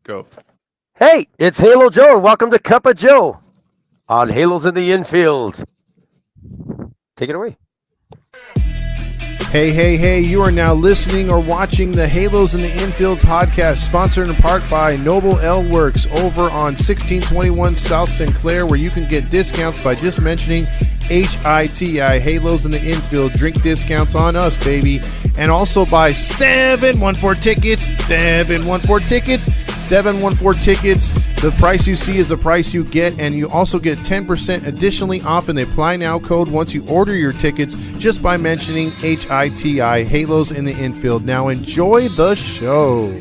Go. Hey, it's Halo Joe. Welcome to Cup of Joe on Halos in the Infield. Take it away. Hey, you are now listening or watching the Halos in the Infield podcast, sponsored in part by Noble L Works over on 1621 South Sinclair, where you can get discounts by just mentioning HITI, Halos in the Infield, drink discounts on us, baby. And also by 714 Tickets, 714 Tickets. The price you see is the price you get, and you also get 10% additionally off in the Apply Now code once you order your tickets just by mentioning HITI, Halos in the Infield. Now enjoy the show.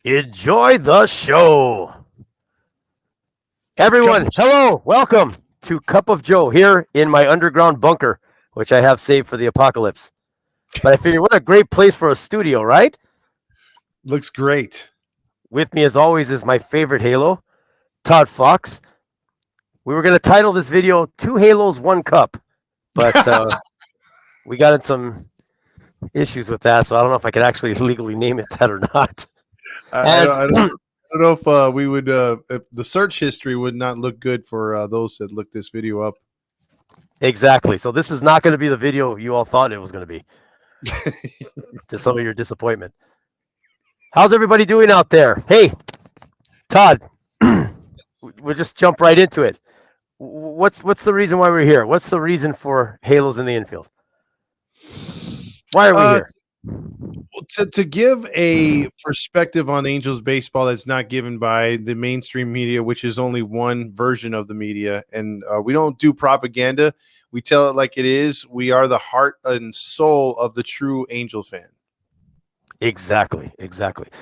Enjoy the show. Everyone, hello. Welcome to Cup of Joe here in my underground bunker, which I have saved for the apocalypse. But I figured, what a great place for a studio, right? Looks great. With me, as always, is my favorite Halo, ToddFox. We were going to title this video, 2 Halos, 1 Cup. But we got in some issues with that, so I don't know if I could actually legally name it that or not. I don't know if we would, if the search history would not look good for those that looked this video up. Exactly. So this is not going to be the video you all thought it was going to be. To some of your disappointment. How's everybody doing out there? Hey, Todd, we'll just jump right into it. What's the reason why we're here? What's the reason for Halos in the Infield? Why are we here? To give a perspective on Angels baseball that's not given by the mainstream media, which is only one version of the media, and we don't do propaganda. We tell it like it is. We are the heart and soul of the true Angel fan. Exactly.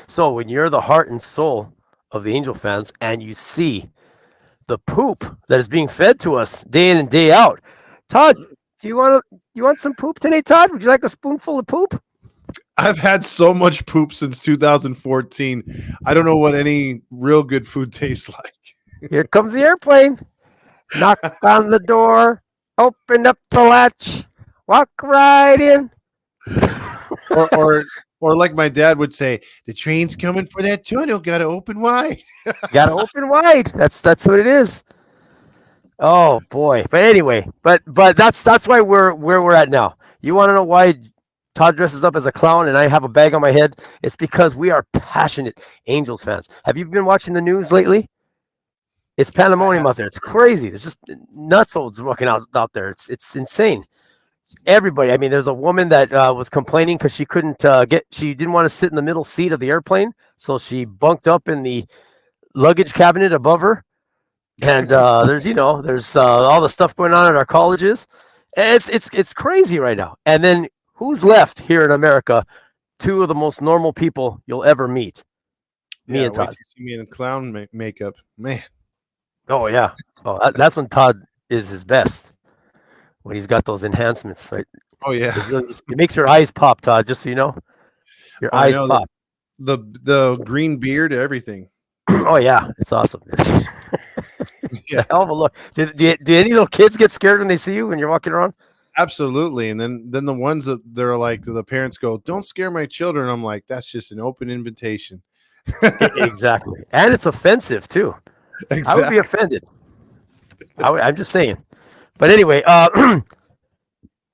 So when you're the heart and soul of the Angel fans and you see the poop that is being fed to us day in and day out, Todd, do you want some poop today, Todd? Would you like a spoonful of poop? I've had so much poop since 2014. I don't know what any real good food tastes like. Here comes the airplane. Knock on the door. Open up the latch. Walk right in. Or like my dad would say, the train's coming for that tunnel. Got to open wide. Got to open wide. That's what it is. Oh boy. But anyway, but that's why we're where we're at now. You want to know why Todd dresses up as a clown and I have a bag on my head? It's because we are passionate Angels fans. Have you been watching the news lately? It's pandemonium out there. It's crazy. There's just nutsodes walking out there. It's insane. Everybody. I mean, there's a woman that was complaining because she couldn't she didn't want to sit in the middle seat of the airplane, so she bunked up in the luggage cabinet above her. And there's all the stuff going on at our colleges. It's crazy right now. And then who's left here in America? 2 of the most normal people you'll ever meet. Me and Todd. You see me in clown makeup, man. Oh yeah. Oh, that's when Todd is his best. When he's got those enhancements, right? Oh yeah. It makes your eyes pop, Todd. Just so you know, your eyes pop. The green beard, everything. Oh yeah, it's awesome. It's a hell of a look. Do any little kids get scared when they see you when you're walking around? Absolutely. And then the ones that they're like, the parents go, "Don't scare my children." I'm like, that's just an open invitation. Exactly. And it's offensive too. Exactly. I would be offended. I'm just saying. But anyway,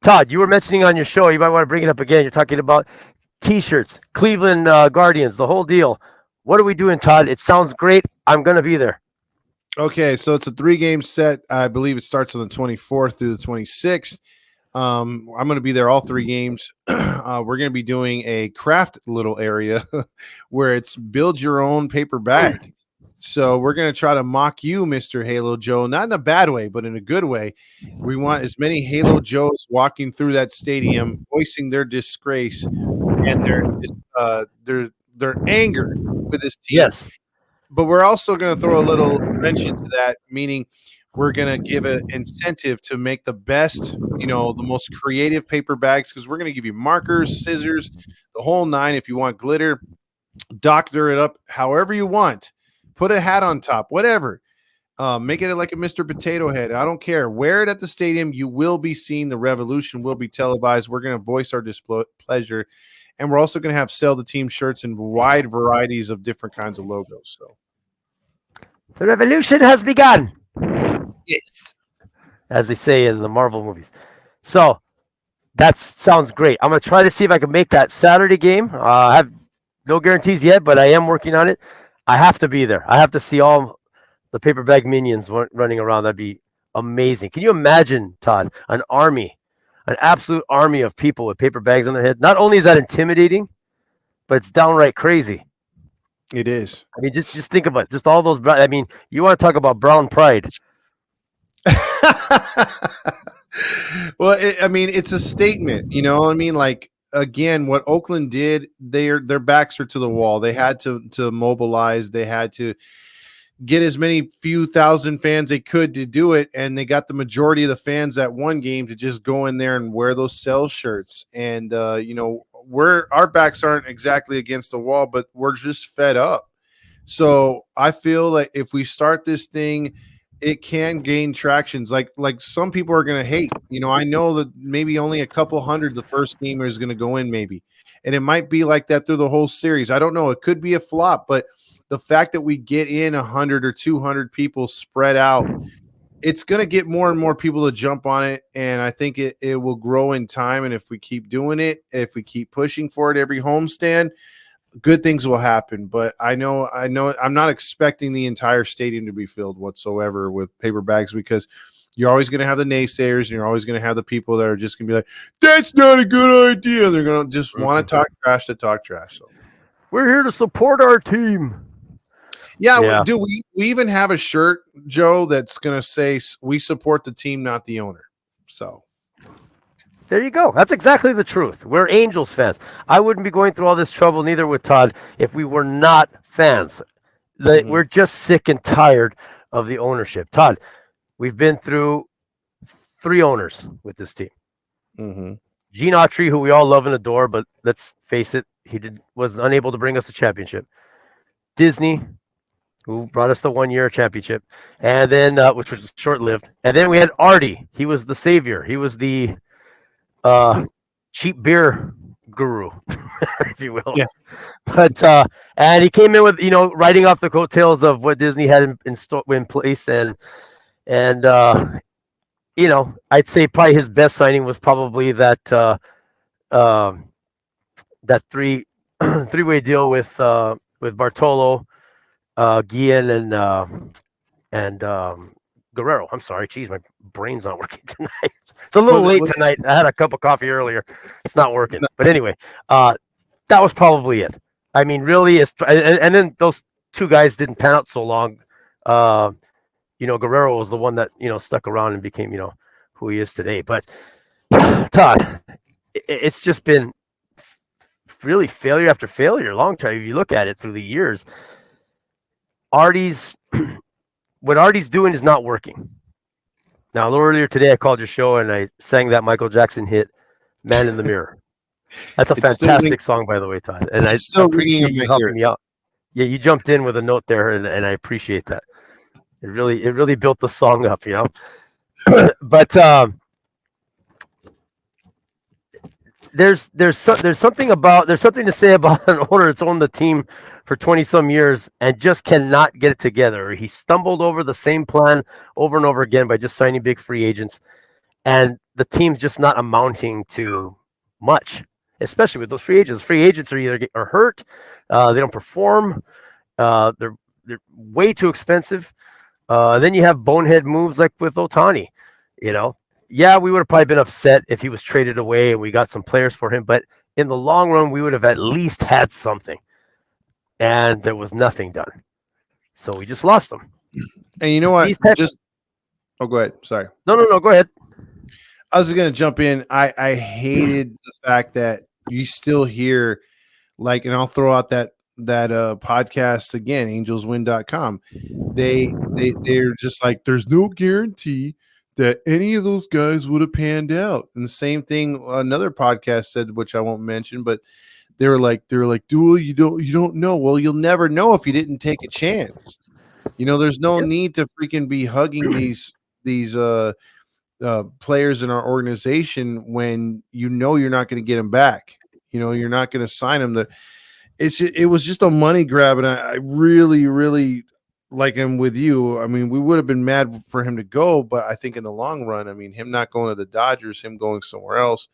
Todd, you were mentioning on your show, you might want to bring it up again. You're talking about T-shirts, Cleveland Guardians, the whole deal. What are we doing, Todd? It sounds great. I'm going to be there. Okay, so it's a 3-game set. I believe it starts on the 24th through the 26th. I'm going to be there all 3 games. We're going to be doing a craft little area where it's build your own paper bag. So we're going to try to mock you, Mr. Halo Joe, not in a bad way, but in a good way. We want as many Halo Joes walking through that stadium, voicing their disgrace and their anger with this team. Yes. But we're also going to throw a little wrench into that, meaning we're going to give an incentive to make the best, the most creative paper bags, because we're going to give you markers, scissors, the whole 9. If you want glitter, doctor it up however you want. Put a hat on top, whatever. Make it like a Mr. Potato Head. I don't care. Wear it at the stadium. You will be seen. The revolution will be televised. We're going to voice our displeasure. and we're also going to have sell the team shirts in wide varieties of different kinds of logos. So The revolution has begun, yes, as they say in the Marvel movies. So that sounds great. I'm going to try to see if I can make that Saturday game. I have no guarantees yet, but I am working on it. I have to be there. I have to see all the paper bag minions running around. That'd be amazing. Can you imagine, Todd, an absolute army of people with paper bags on their head? Not only is that intimidating, but it's downright crazy. it is. I mean, just think about it. Just all those. I mean, you want to talk about brown pride? Well, I mean, it's a statement. You know what I mean? Like, again, what Oakland did, their backs are to the wall. They had to mobilize. They had to get as many few thousand fans they could to do it, and they got the majority of the fans at one game to just go in there and wear those sell shirts. And our backs aren't exactly against the wall, but we're just fed up. So I feel like if we start this thing, it can gain tractions. Like some people are going to hate. I know that maybe only a couple hundred the first game is going to go in, maybe, and it might be like that through the whole series. I don't know. It could be a flop, but the fact that we get in 100 or 200 people spread out, it's going to get more and more people to jump on it. And I think it will grow in time. And if we keep doing it, if we keep pushing for it every homestand, good things will happen. But I know I'm not expecting the entire stadium to be filled whatsoever with paper bags, because you're always going to have the naysayers, and you're always going to have the people that are just going to be like, that's not a good idea. They're going to just want to talk trash. So. We're here to support our team. Yeah. Do we even have a shirt, Joe, that's going to say we support the team, not the owner? So there you go. That's exactly the truth. We're Angels fans. I wouldn't be going through all this trouble, neither would Todd, if we were not fans. We're just sick and tired of the ownership. Todd, we've been through 3 owners with this team. Mm-hmm. Gene Autry, who we all love and adore, but let's face it, was unable to bring us a championship. Disney, who brought us the 1-year championship, and then which was short-lived. And then we had Artie. He was the savior. He was the cheap beer guru, if you will. Yeah. But and he came in with riding off the coattails of what Disney had in place, and I'd say probably his best signing was probably that that three-way deal with Bartolo, Guillen, and Guerrero. I'm sorry, geez, my brain's not working tonight. It's a little late tonight. I had a cup of coffee earlier. It's not working. But anyway, that was probably it. I mean, really, and then those 2 guys didn't pan out so long. Guerrero was the one that stuck around and became who he is today. But Todd, it's just been really failure after failure, long time. If you look at it through the years, what Artie's doing is not working. Now, a little earlier today, I called your show and I sang that Michael Jackson hit, "Man in the Mirror." That's a fantastic song, by the way, Todd. And I appreciate you helping me out. Yeah, you jumped in with a note there, and I appreciate that. It really built the song up, But there's something to say about an owner that's owned the team for 20 some years and just cannot get it together. He stumbled over the same plan over and over again by just signing big free agents, and the team's just not amounting to much, especially with those free agents. Free agents are either hurt, they don't perform, they're way too expensive. Then you have bonehead moves like with Ohtani, Yeah, we would have probably been upset if he was traded away and we got some players for him, but in the long run, we would have at least had something. And there was nothing done. So we just lost them. And you know what? Oh, go ahead. Sorry. No, go ahead. I was going to jump in. I hated the fact that you still hear, and I'll throw out that podcast again, angelswin.com. They're just like, there's no guarantee that any of those guys would have panned out. And the same thing another podcast said, which I won't mention, but they were like, Duel, you don't know. Well, you'll never know if you didn't take a chance. There's no need to freaking be hugging these players in our organization when you're not going to get them back. You're not going to sign him. It was just a money grab, and I really, really like him with you. I mean, we would have been mad for him to go, but I think in the long run, I mean, him not going to the Dodgers, him going somewhere else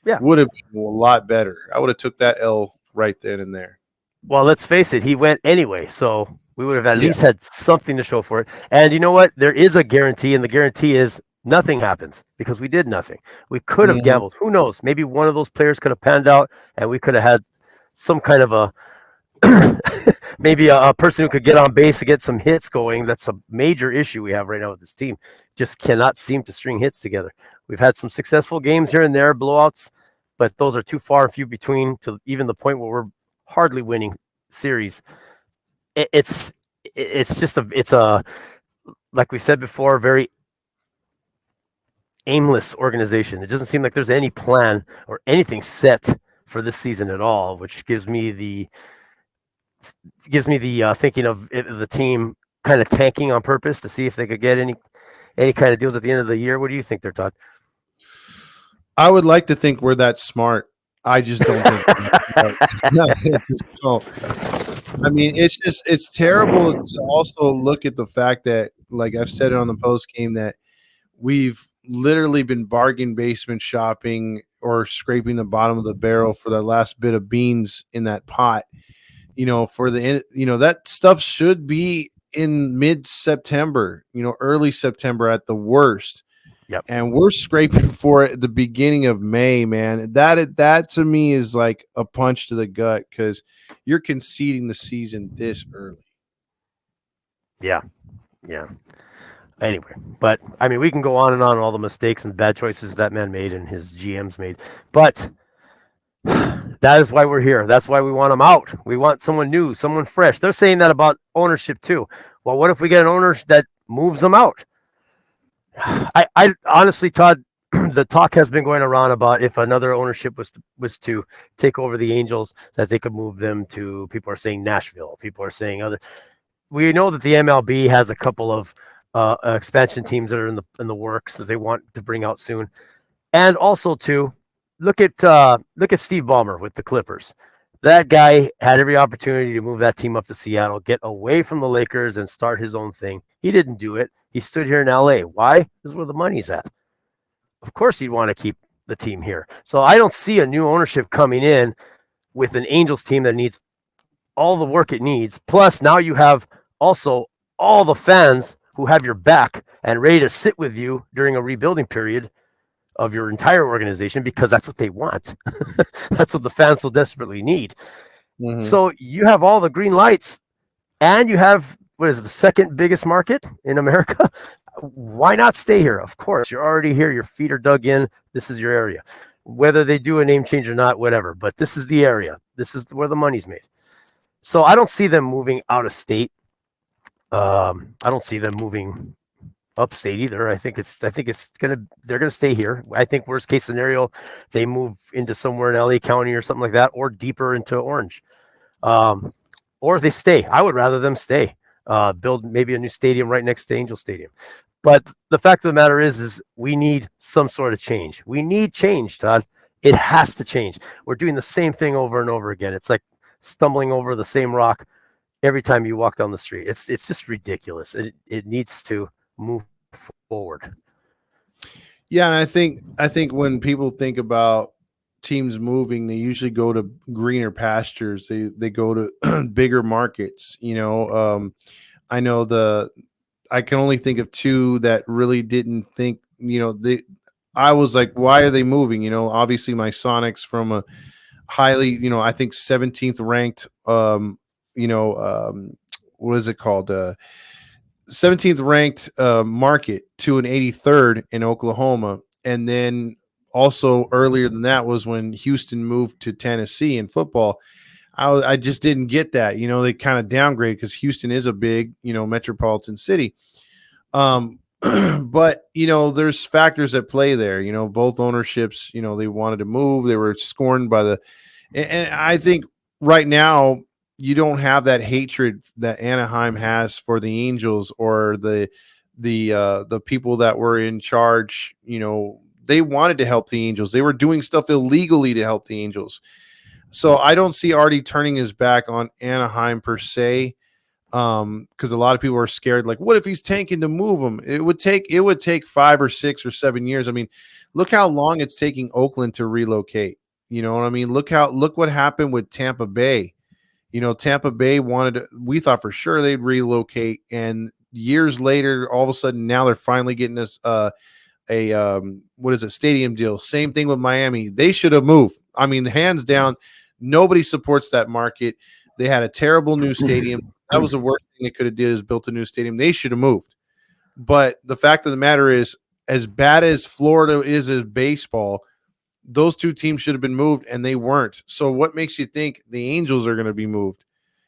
Yeah. would have been a lot better. I would have took that L right then and there. Well, let's face it, he went anyway, so we would have at Yeah. least had something to show for it. And you know what? There is a guarantee, and the guarantee is nothing happens because we did nothing. We could have Mhm. gambled. Who knows? Maybe one of those players could have panned out, and we could have had some kind of a maybe a person who could get on base to get some hits going. That's a major issue we have right now with this team. Just cannot seem to string hits together. We've had some successful games here and there, blowouts, but those are too far and few between to even the point where we're hardly winning series. It, it's it's a like we said before, very aimless organization. It doesn't seem like there's any plan or anything set for this season at all, which gives me the thinking of the team kind of tanking on purpose to see if they could get any kind of deals at the end of the year. What do you think there, Todd? I would like to think we're that smart. I just don't think we are. I just don't. I mean, it's terrible to also look at the fact that, like I've said it on the post game, that we've literally been bargain basement shopping or scraping the bottom of the barrel for the last bit of beans in that pot. That stuff should be in mid September, early September at the worst. Yep. And we're scraping for it at the beginning of May, man. That to me is like a punch to the gut because you're conceding the season this early. Yeah. Yeah. Anyway, but I mean, we can go on and on all the mistakes and bad choices that man made and his GMs made, but that is why we're here. That's why we want him out. We want someone new, someone fresh. They're saying that about ownership too. Well, what if we get an owner that moves them out? I honestly, Todd, the talk has been going around about if another ownership was to take over the Angels, that they could move them to. People are saying Nashville. People are saying other. We know that the MLB has a couple of expansion teams that are in the works that they want to bring out soon, and also too, look at Steve Ballmer with the Clippers. That guy had every opportunity to move that team up to Seattle, get away from the Lakers, and start his own thing. He didn't do it. He stood here in LA. Why? This is where the money's at. Of course, he'd want to keep the team here. So I don't see a new ownership coming in with an Angels team that needs all the work it needs. Plus, now you have also all the fans who have your back and ready to sit with you during a rebuilding period of your entire organization because that's what they want. That's what the fans so desperately need. Mm-hmm. So you have all the green lights and you have what is it, the second biggest market in America? Why not stay here? Of course, you're already here. Your feet are dug in. This is your area. Whether they do a name change or not, whatever. But this is the area. This is where the money's made. So I don't see them moving out of state. I don't see them moving upstate either. I think they're gonna stay here. I think worst case scenario, they move into somewhere in LA County or something like that, or deeper into Orange. Or if they stay, I would rather them stay. Build maybe a new stadium right next to Angel Stadium. But the fact of the matter is we need some sort of change. We need change, Todd. It has to change. We're doing the same thing over and over again. It's like stumbling over the same rock every time you walk down the street. It's just ridiculous. It needs to move forward. Yeah, and I think when people think about teams moving, they usually go to greener pastures. They go to bigger markets. I know I can only think of two that really didn't think. I was like, why are they moving? Obviously my Sonics from a highly, I think 17th ranked. What is it called? 17th ranked market to an 83rd in Oklahoma. And then also earlier than that was when Houston moved to Tennessee in football. I just didn't get that. They kind of downgraded because Houston is a big, metropolitan city. But, there's factors at play there. Both ownerships, they wanted to move. They were scorned by and I think right now, you don't have that hatred that Anaheim has for the Angels or the people that were in charge. They wanted to help the Angels. They were doing stuff illegally to help the Angels. So I don't see Artie turning his back on Anaheim per se, because a lot of people are scared. Like, what if he's tanking to move him? It would take 5 or 6 or 7 years. I mean, look how long it's taking Oakland to relocate. You know what I mean? Look what happened with Tampa Bay. Tampa Bay we thought for sure they'd relocate, and years later, all of a sudden now they're finally getting us a what is it, stadium deal. Same thing with Miami. They should have moved. I mean, hands down, nobody supports that market. They had a terrible new stadium. That was the worst thing they could have did is built a new stadium. They should have moved. But the fact of the matter is, as bad as Florida is as baseball, those two teams should have been moved, and they weren't. So what makes you think the Angels are going to be moved?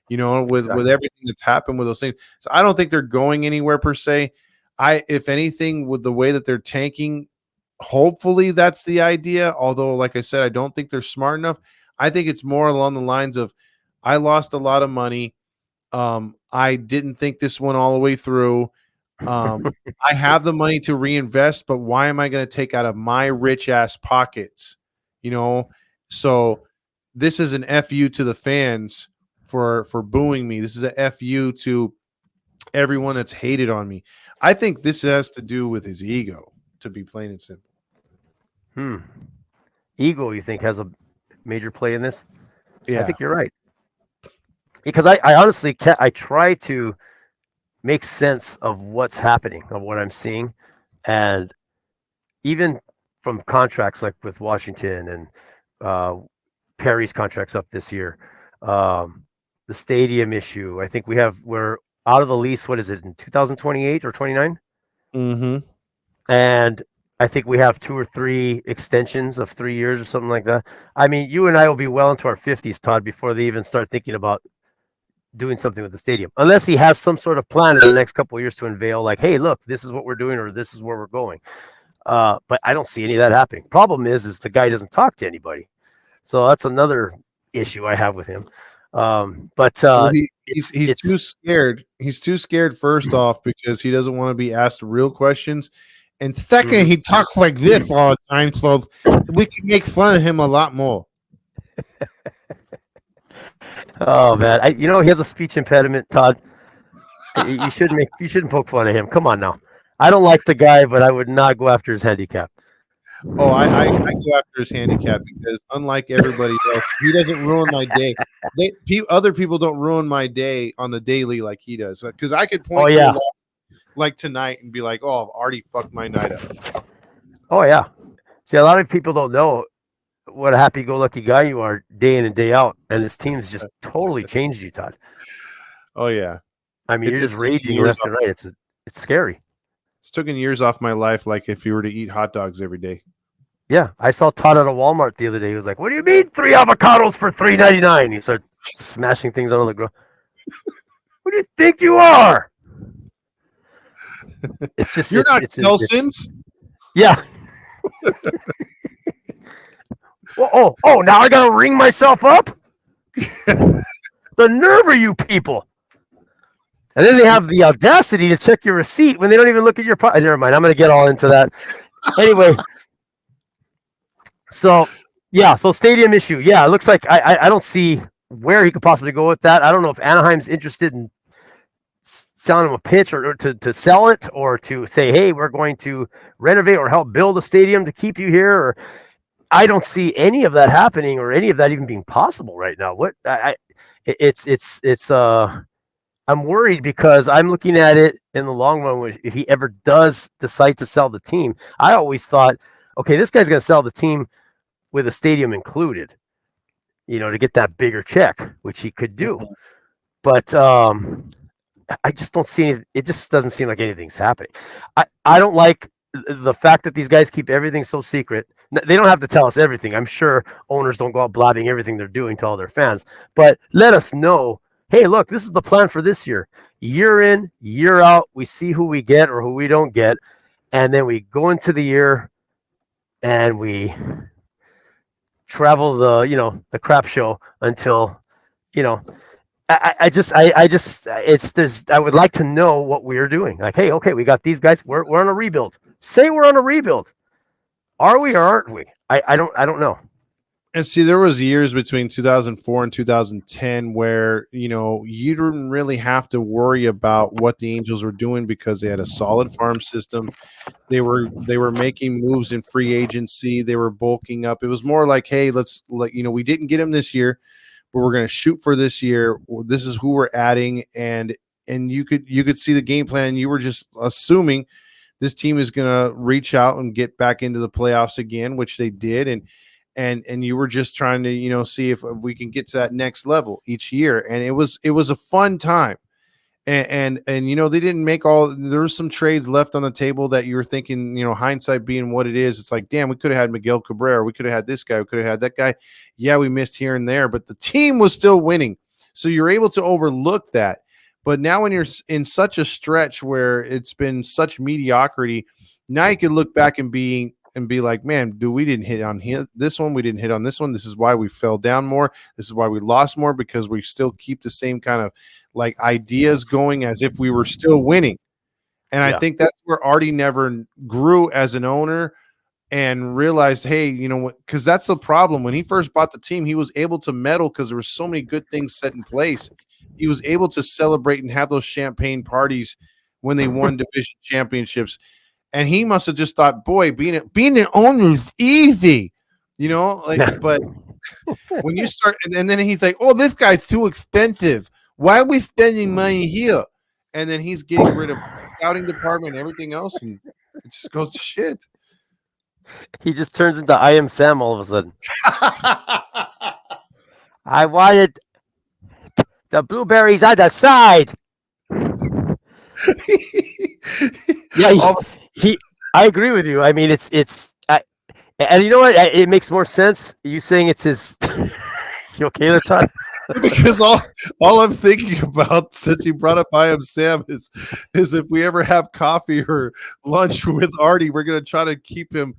With Exactly. everything that's happened with those things. So I don't think they're going anywhere per se. If anything, with the way that they're tanking, hopefully that's the idea. Although, like I said, I don't think they're smart enough. I think it's more along the lines of, I lost a lot of money. I didn't think this one all the way through. Um, I have the money to reinvest, but why am I going to take out of my rich ass pockets? You know, so this is an FU to the fans for booing me. This is a FU to everyone that's hated on me. I think this has to do with his ego, to be plain and simple. Hmm. Ego, you think, has a major play in this? I Yeah. think you're right. Because I honestly can't, I try to make sense of what's happening, of what I'm seeing. And even from contracts like with Washington and uh, Perry's contract's up this year, um, the stadium issue, I think we're out of the lease, what is it, in 2028 or 29? Mm-hmm. And I think we have two or three extensions of 3 years or something like that. I mean, you and I will be well into our 50s, Todd, before they even start thinking about doing something with the stadium, unless he has some sort of plan in the next couple of years to unveil, like, hey, look, this is what we're doing, or this is where we're going. But I don't see any of that happening. Problem is the guy doesn't talk to anybody, so that's another issue I have with him. But Well, he's it's too scared. He's too scared, first off, because he doesn't want to be asked real questions. And second, Mhm. he talks like this all the time, so we can make fun of him a lot more. Oh man, he has a speech impediment, Todd. You shouldn't poke fun of him. Come on now. I don't like the guy, but I would not go after his handicap. Oh, I go after his handicap because, unlike everybody else, he doesn't ruin my day. Other people don't ruin my day on the daily like he does. Because I could Oh point to a yeah, loss like tonight and be like, "Oh, I've already fucked my night up." oh yeah. See, a lot of people don't know what a happy-go-lucky guy you are day in and day out, and this team's just totally changed you, Todd. Oh yeah, I mean, you're just it's taken raging years left off. and right. It's scary. It's taken years off my life. Like if you were to eat hot dogs every day. Yeah, I saw Todd at a Walmart the other day. He was like, "What do you mean 3 avocados for 3.99?" He started smashing things on the ground. What do you think you are? It's just You're not it's Kelson's. yeah. Oh! Now I gotta ring myself up. The nerve of you people! And then they have the audacity to check your receipt when they don't even look at your. Never mind. I'm gonna get all into that. Anyway, so yeah, so stadium issue. Yeah, it looks like I don't see where he could possibly go with that. I don't know if Anaheim's interested in selling him a pitch or to sell it or to say, hey, we're going to renovate or help build a stadium to keep you here. Or I don't see any of that happening or any of that even being possible right now. What it's I'm worried because I'm looking at it in the long run. If he ever does decide to sell the team, I always thought, okay, this guy's going to sell the team with a stadium included, to get that bigger check, which he could do. But I just don't see any. It just doesn't seem like anything's happening. I don't like the fact that these guys keep everything so secret. They don't have to tell us everything. I'm sure owners don't go out blabbing everything they're doing to all their fans, but let us know. Hey, look, this is the plan for this year. Year in, year out, we see who we get or who we don't get, and then we go into the year and we travel the crap show until you know I would like to know what we're doing. Like, hey, okay, we got these guys. We're on a rebuild. Say we're on a rebuild. Are we or aren't we? I don't know. And see, there was years between 2004 and 2010 where, you didn't really have to worry about what the Angels were doing because they had a solid farm system. They were making moves in free agency. They were bulking up. It was more like, hey, let's like, we didn't get him this year, but we're going to shoot for this year. This is who we're adding, and you could see the game plan. You were just assuming this team is going to reach out and get back into the playoffs again, which they did, and you were just trying to see if we can get to that next level each year, and it was a fun time. And they didn't make all. There was some trades left on the table that you were thinking, hindsight being what it is, it's like, damn, we could have had Miguel Cabrera, we could have had this guy, we could have had that guy. Yeah, we missed here and there, but the team was still winning, so you're able to overlook that. But now when you're in such a stretch where it's been such mediocrity, now you can look back and be like, man, we didn't hit on this one, we didn't hit on this one. This is why we fell down more. This is why we lost more, because we still keep the same kind of like ideas going as if we were still winning. And I think that's where Artie never grew as an owner and realized, hey, because that's the problem. When he first bought the team, he was able to meddle because there were so many good things set in place. He was able to celebrate and have those champagne parties when they won division championships. And he must have just thought, boy, being an owner is easy, but when you start, and then he's like, oh, this guy's too expensive. Why are we spending money here? And then he's getting rid of the scouting department and everything else, and it just goes to shit. He just turns into I Am Sam all of a sudden. I wanted the blueberries on the side. Yeah, I agree with you. I mean, and you know what? It makes more sense. You saying it's his. You okay there, Todd? Because all I'm thinking about since you brought up I Am Sam is if we ever have coffee or lunch with Artie, we're gonna try to keep him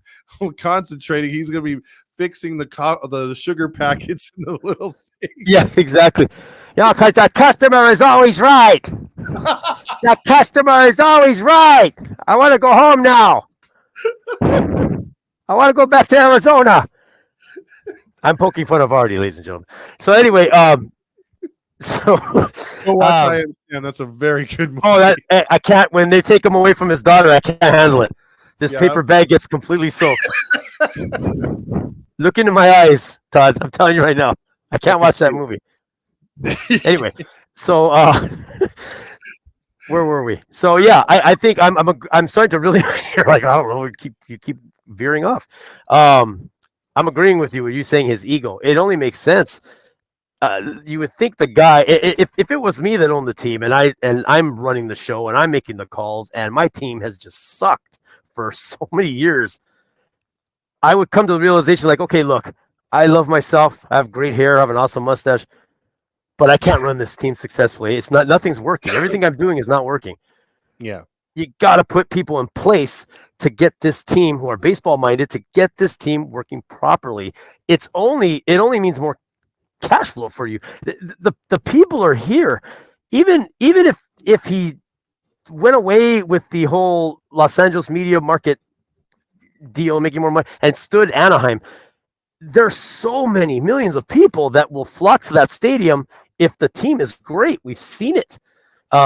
concentrating. He's gonna be fixing the sugar packets in the little thing. Yeah, exactly. Yeah, because that customer is always right. That customer is always right. I want to go home now. I want to go back to Arizona. I'm poking fun of Artie, ladies and gentlemen. So anyway, so I Am Sam. That's a very good movie. Oh, I can't. When they take him away from his daughter, I can't handle it. This paper bag gets completely soaked. Look into my eyes, Todd. I'm telling you right now, I can't watch that movie. Anyway, so where were we? So yeah, I think I'm starting to really. You're like, I don't know. You keep veering off. I'm agreeing with you. What you saying? His ego. It only makes sense. You would think the guy, if it was me that owned the team and I'm running the show and I'm making the calls and my team has just sucked for so many years, I would come to the realization like, okay, look, I love myself. I have great hair. I have an awesome mustache, but I can't run this team successfully. Nothing's working. Everything I'm doing is not working. Yeah. You got to put people in place to get this team who are baseball minded to get this team working properly. It only means more cash flow for you. The people are here. Even if he went away with the whole Los Angeles media market deal, making more money, and stood Anaheim, there's so many millions of people that will flock to that stadium if the team is great. We've seen it.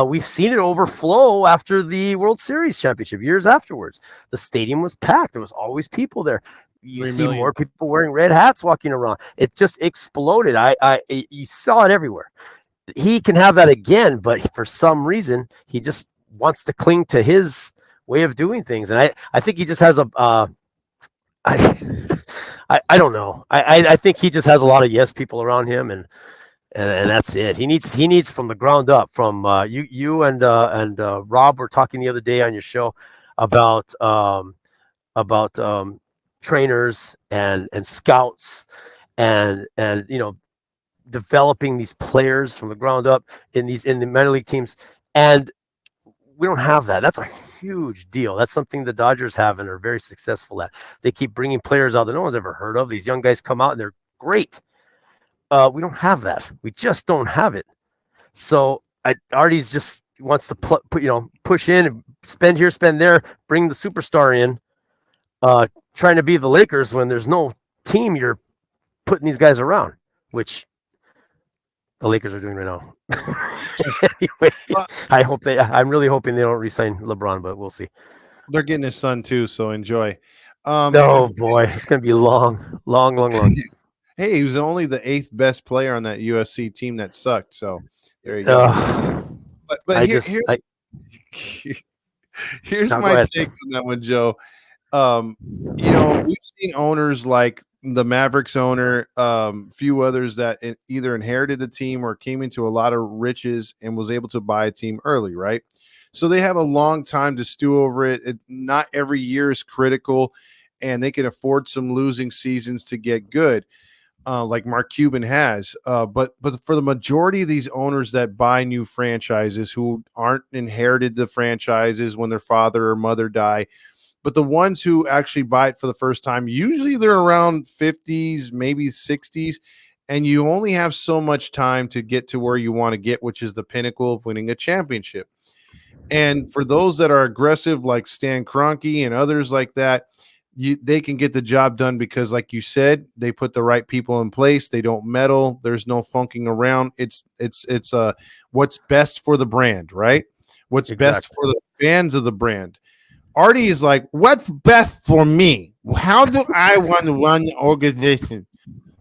We've seen it overflow after the World Series championship years afterwards. The stadium was packed. There was always people there. You see more people wearing red hats walking around. It just exploded. You saw it everywhere. He can have that again, but for some reason, he just wants to cling to his way of doing things. And I think he just has I don't know. I think he just has a lot of yes people around him, and that's it. He needs from the ground up. From you and Rob were talking the other day on your show about trainers and scouts and developing these players from the ground up in the minor league teams, and we don't have that. That's a huge deal. That's something the Dodgers have and are very successful at. They keep bringing players out that no one's ever heard of. These young guys come out and they're great. We don't have that. We just don't have it. So Artie's just wants to push in and spend here, spend there, bring the superstar in, trying to be the Lakers when there's no team you're putting these guys around, which the Lakers are doing right now. Anyway, I'm really hoping they don't re-sign LeBron, but we'll see. They're getting his son too, so enjoy. Oh boy, it's gonna be long. Hey, he was only the 8th best player on that USC team that sucked. So there you go. Uh, But here's no, go my ahead. take on that one, Joe. We've seen owners like the Mavericks owner, few others that either inherited the team or came into a lot of riches and was able to buy a team early, right? So they have a long time to stew over it. Not every year is critical, and they can afford some losing seasons to get good, like Mark Cuban has. But for the majority of these owners that buy new franchises who aren't inherited the franchises when their father or mother die, but the ones who actually buy it for the first time, usually they're around 50s, maybe 60s, and you only have so much time to get to where you want to get, which is the pinnacle of winning a championship. And for those that are aggressive, like Stan Kroenke and others like that, they can get the job done because, like you said, they put the right people in place. They don't meddle. There's no funking around. It's what's best for the brand, right? What's best for the fans of the brand. Artie is like, what's best for me? How do I want to run the organization?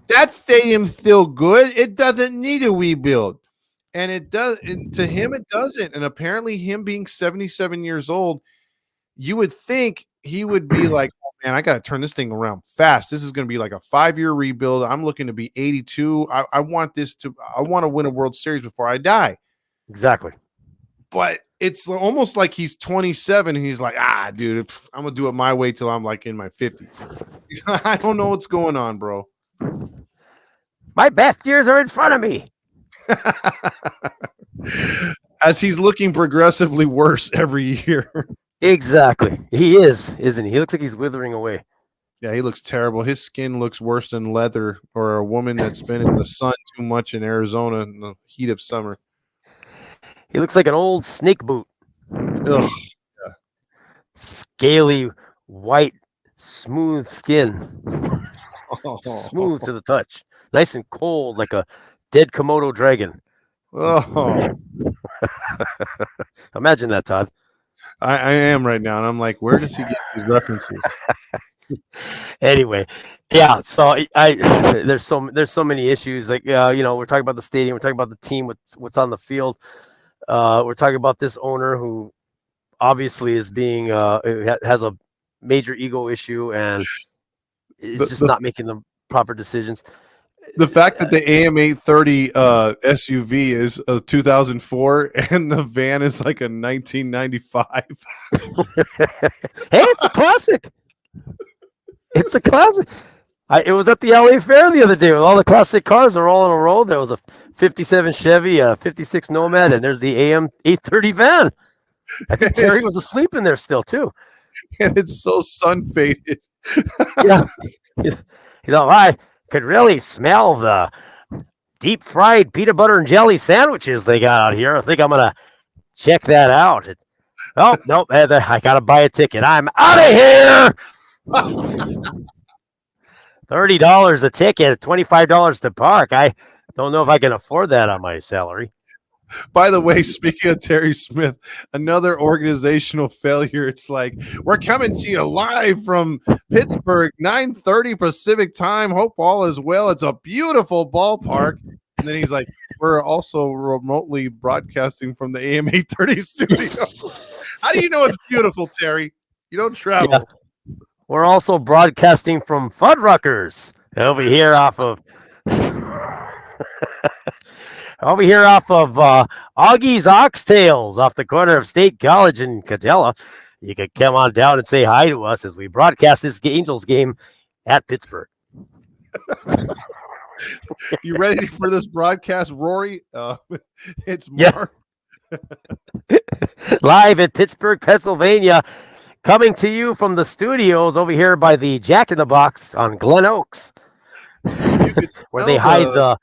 That stadium's still good. It doesn't need a rebuild. And it does. And to him, it doesn't. And apparently, him being 77 years old, you would think he would be like, oh, man, I got to turn this thing around fast. This is going to be like a 5-year rebuild. I'm looking to be 82. I want to win a World Series before I die. Exactly. But it's almost like he's 27 and he's like, dude, I'm going to do it my way till I'm like in my 50s. I don't know what's going on, bro. My best years are in front of me. As he's looking progressively worse every year. Exactly. He is, isn't he? He looks like he's withering away. Yeah, he looks terrible. His skin looks worse than leather or a woman that's been in the sun too much in Arizona in the heat of summer. He looks like an old snake boot. Ugh. Yeah. Scaly, white, smooth skin. Smooth to the touch. Nice and cold, like a dead Komodo dragon. Oh. Imagine that, Todd. I am right now, and I'm like, where does he get these references? Anyway, yeah. So there's so many issues. Like we're talking about the stadium, we're talking about the team, what's on the field. We're talking about this owner who obviously is being has a major ego issue and is just not making the proper decisions. The fact that the AM 830 SUV is a 2004 and the van is like a 1995. Hey, it's a classic. It's a classic. It was at the LA Fair the other day with all the classic cars are all in a row. There was a 57 Chevy, a 56 Nomad, and there's the AM 830 van. I think Terry was asleep in there still too. And it's so sun faded. Yeah. I could really smell the deep fried peanut butter and jelly sandwiches they got out here. I think I'm going to check that out. Nope. I got to buy a ticket. I'm out of here. $30 a ticket, $25 to park. I don't know if I can afford that on my salary. By the way, speaking of Terry Smith, another organizational failure. It's like, we're coming to you live from Pittsburgh, 9:30 Pacific time. Hope all is well. It's a beautiful ballpark. And then he's like, we're also remotely broadcasting from the AM 830 studio. How do you know it's beautiful, Terry? You don't travel. Yeah. We're also broadcasting from Fuddruckers over here off of Augie's Oxtails off the corner of State College and Cadella. You can come on down and say hi to us as we broadcast this Angels game at Pittsburgh. You ready for this broadcast, Rory? It's Mark. Yeah. Live at Pittsburgh, Pennsylvania. Coming to you from the studios over here by the Jack in the Box on Glen Oaks, where they hide the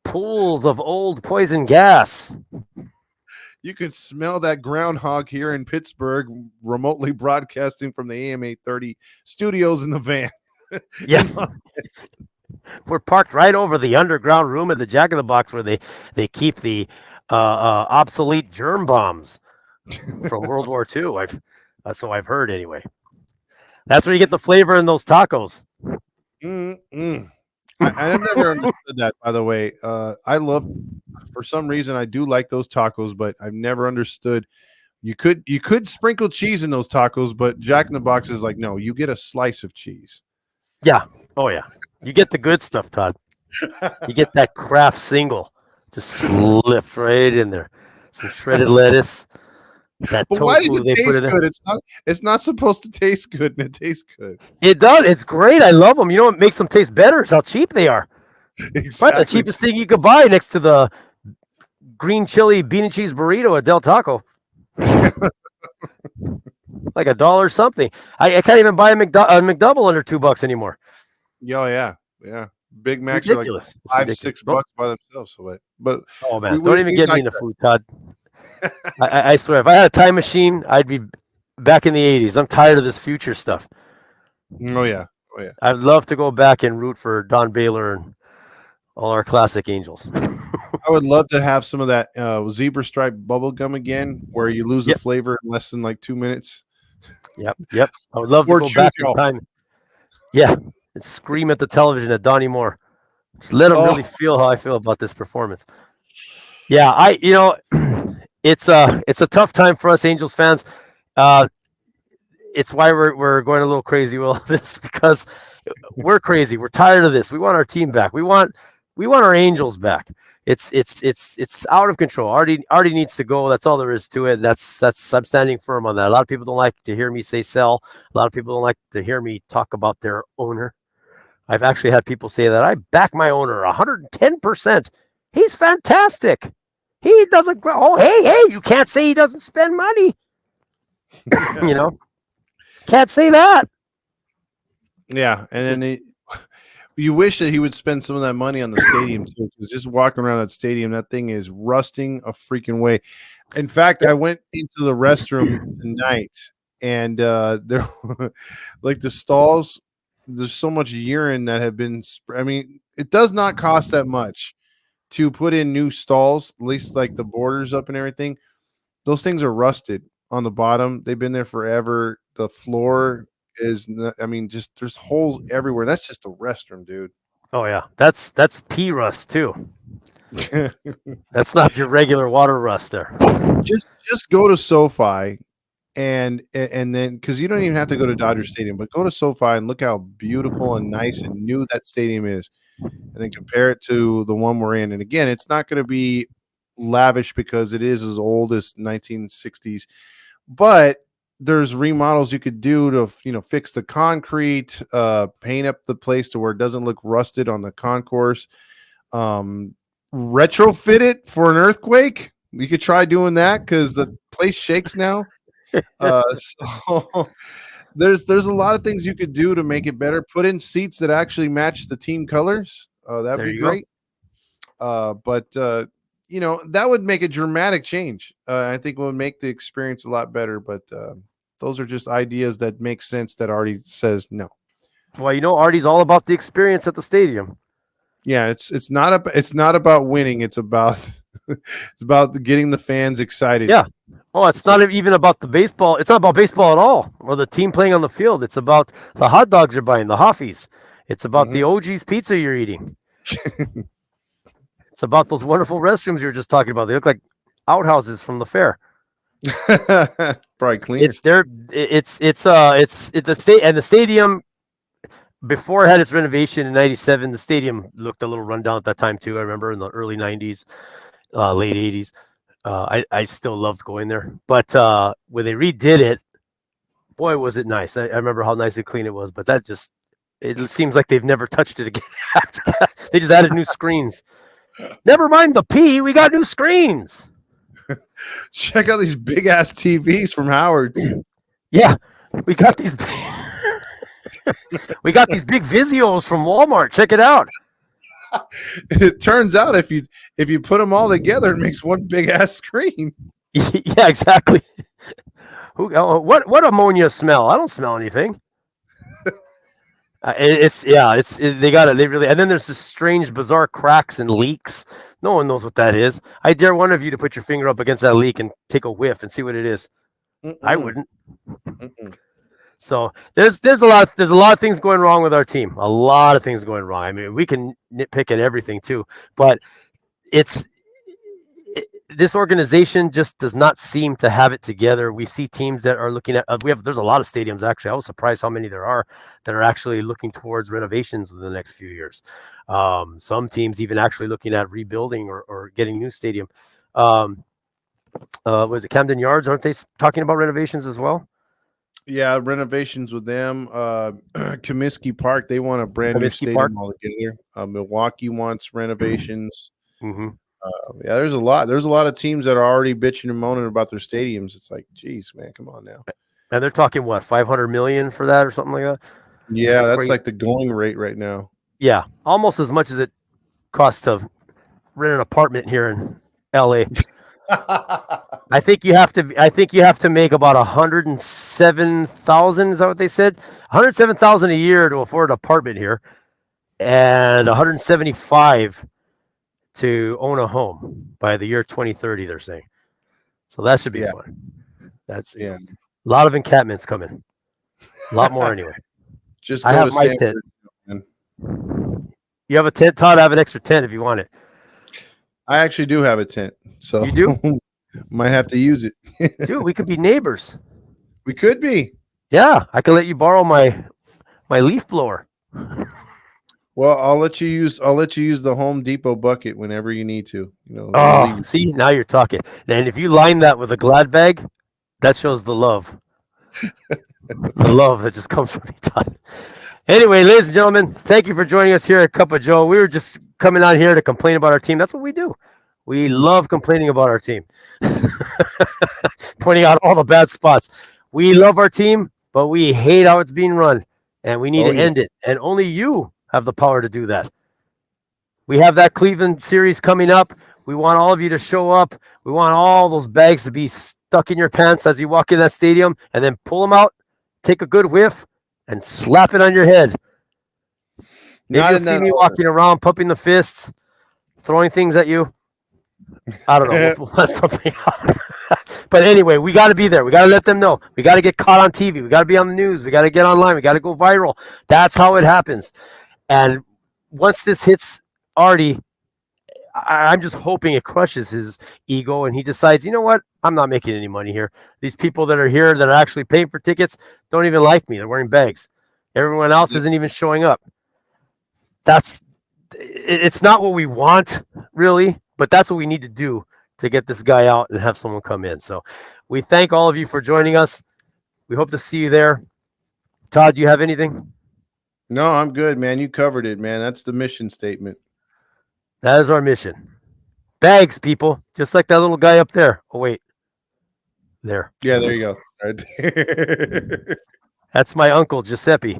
pools of old poison gas. You can smell that groundhog here in Pittsburgh, remotely broadcasting from the AM 830 studios in the van. Yeah. We're parked right over the underground room at the Jack in the Box where they keep the obsolete germ bombs from World War II. So I've heard anyway. That's where you get the flavor in those tacos. Mm-mm. I've never understood that, by the way. I love, for some reason, I do like those tacos, but I've never understood. You could sprinkle cheese in those tacos, but Jack in the Box is like, no, you get a slice of cheese. Yeah. Oh yeah. You get the good stuff, Todd. You get that Kraft single, just slipped right in there. Some shredded lettuce, that But why does tofu it they put in taste there. good? It's not supposed to taste good, and it tastes good. It does. It's great. I love them. You know what makes them taste better is how cheap they are. Probably the Exactly. cheapest thing you could buy next to the green chili bean and cheese burrito at Del Taco. Like $1 something. I can't even buy a McDouble under $2 anymore. Yeah. Big It's Macs are like ridiculous. It's five, ridiculous. six bucks by themselves. So, but Oh we man, we, don't even we get me like into food, Todd. I swear, if I had a time machine, I'd be back in the '80s. I'm tired of this future stuff. that. Oh yeah. I'd love to go back and root for Don Baylor and all our classic Angels. I would love to have some of that zebra stripe bubble gum again, where you lose the Yep, flavor in less than like 2 minutes. yep. I would love to Or go chew back in gum. time. Yeah, and scream at the television at Donnie Moore. Just let him Oh, really feel how I feel about this performance. Yeah, it's a tough time for us Angels fans. Uh, it's why we're going a little crazy with all this because we're crazy. We're tired of this. We want our team back. We want our Angels back. It's out of control. Artie needs to go. That's all there is to it. That's I'm standing firm on that. A lot of people don't like to hear me say sell. A lot of people don't like to hear me talk about their owner. I've actually had people say that I back my owner 110%. He's fantastic. He doesn't. Oh, hey, you can't say he doesn't spend money. you know, can't say that. yeah. And then you wish that he would spend some of that money on the stadium too, because just walking around that stadium, that thing is rusting a freaking way. In fact, I went into the restroom tonight, and there, like the stalls, there's so much urine that have been. I mean, it does not cost that much to put in new stalls, at least like the borders up and everything. Those things are rusted on the bottom. They've been there forever. The floor is, I mean, just there's holes everywhere. That's just the restroom, dude. Oh yeah, that's pea rust too. That's not your regular water rust there. just go to SoFi and then because you don't even have to go to Dodger Stadium, but go to SoFi and look how beautiful and nice and new that stadium is, and then compare it to the one we're in. And again, it's not going to be lavish because it is as old as 1960s, but there's remodels you could do to fix the concrete, paint up the place to where it doesn't look rusted on the concourse, um, retrofit it for an earthquake. You could try doing that because the place shakes now. So there's a lot of things you could do to make it better. Put in seats that actually match the team colors. That'd There be you go. great. But that would make a dramatic change. I think it would make the experience a lot better. But those are just ideas that make sense that Artie says no. Well, Artie's all about the experience at the stadium. Yeah, it's not about winning. It's about it's about getting the fans excited. Yeah. Oh, it's not even about the baseball. It's not about baseball at all, or the team playing on the field. It's about the hot dogs you're buying, the Hoffies. It's about the OG's pizza you're eating. It's about those wonderful restrooms you were just talking about. They look like outhouses from the fair. Probably cleaner. It's there. It's the state and the stadium. Before it had its renovation in '97, the stadium looked a little rundown at that time too. I remember in the early '90s, late '80s. I still loved going there, but when they redid it, boy, was it nice. I remember how nice and clean it was, but it seems like they've never touched it again after that. They just added new screens. Never mind the P, we got new screens. Check out these big ass TVs from Howard's. Yeah, we got these. We got these big Vizios from Walmart. Check it out. It turns out if you put them all together, it makes one big ass screen. Yeah, exactly. What ammonia smell? I don't smell anything. They got it. They really, and then there's this strange, bizarre cracks and leaks. No one knows what that is. I dare one of you to put your finger up against that leak and take a whiff and see what it is. I Mm-mm. wouldn't. Mm-mm. So there's a lot of things going wrong with our team. A lot of things going wrong. I mean, we can nitpick at everything too, but it's this organization just does not seem to have it together. We see teams that are looking at there's a lot of stadiums actually. I was surprised how many there are that are actually looking towards renovations in the next few years. Some teams even actually looking at rebuilding or getting new stadium. Was it Camden Yards? Aren't they talking about renovations as well? Yeah, renovations with them. Comiskey Park, they want a brand new Comiskey Park. stadium altogether. Milwaukee wants renovations. Mm-hmm. Yeah, there's a lot. There's a lot of teams that are already bitching and moaning about their stadiums. It's like, geez, man, come on now. And they're talking what, 500 million for that or something like that? Yeah, that's Crazy. like the going rate right now. Yeah, almost as much as it costs to rent an apartment here in LA. I think you have to make about 107,000. Is that what they said? 107,000 a year to afford an apartment here, and 175 to own a home by the year 2030. They're saying, so that should be fun. That's a lot of encampments coming. A lot more anyway. Just I go have to my San tent. Fernando. You have a tent, Todd? I have an extra tent if you want it. I actually do have a tent, so You do? might have to use it. Dude, we could be neighbors. We could be. Yeah, I could let you borrow my leaf blower. Well, I'll let you use the Home Depot bucket whenever you need to. Oh, see, now you're talking. And if you line that with a Glad bag, that shows the love. The love that just comes from me, Todd. Anyway, ladies and gentlemen, thank you for joining us here at Cup of Joe. We were just coming out here to complain about our team. That's what we do. We love complaining about our team, pointing out all the bad spots. We love our team, but we hate how it's being run, and we need to end it. And only you have the power to do that. We have that Cleveland series coming up. We want all of you to show up. We want all those bags to be stuck in your pants as you walk in that stadium, and then pull them out, take a good whiff, and slap it on your head. Maybe you'll see me walking around, pumping the fists, throwing things at you. I don't know. We'll let something out. But anyway, we got to be there. We got to let them know. We got to get caught on TV. We got to be on the news. We got to get online. We got to go viral. That's how it happens. And once this hits Artie, I'm just hoping it crushes his ego and he decides, you know what? I'm not making any money here. These people that are here that are actually paying for tickets don't even like me. They're wearing bags. Everyone else isn't even showing up. It's not what we want, really, but that's what we need to do to get this guy out and have someone come in. So we thank all of you for joining us. We hope to see you there. Todd, do you have anything? No, I'm good, man. You covered it, man. That's the mission statement. That is our mission. Bags, people, just like that little guy up there. Oh, wait. There. Yeah, there you go. Right there. That's my uncle, Giuseppe.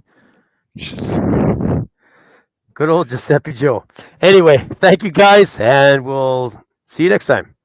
Good old Giuseppe Joe. Anyway, thank you guys, and we'll see you next time.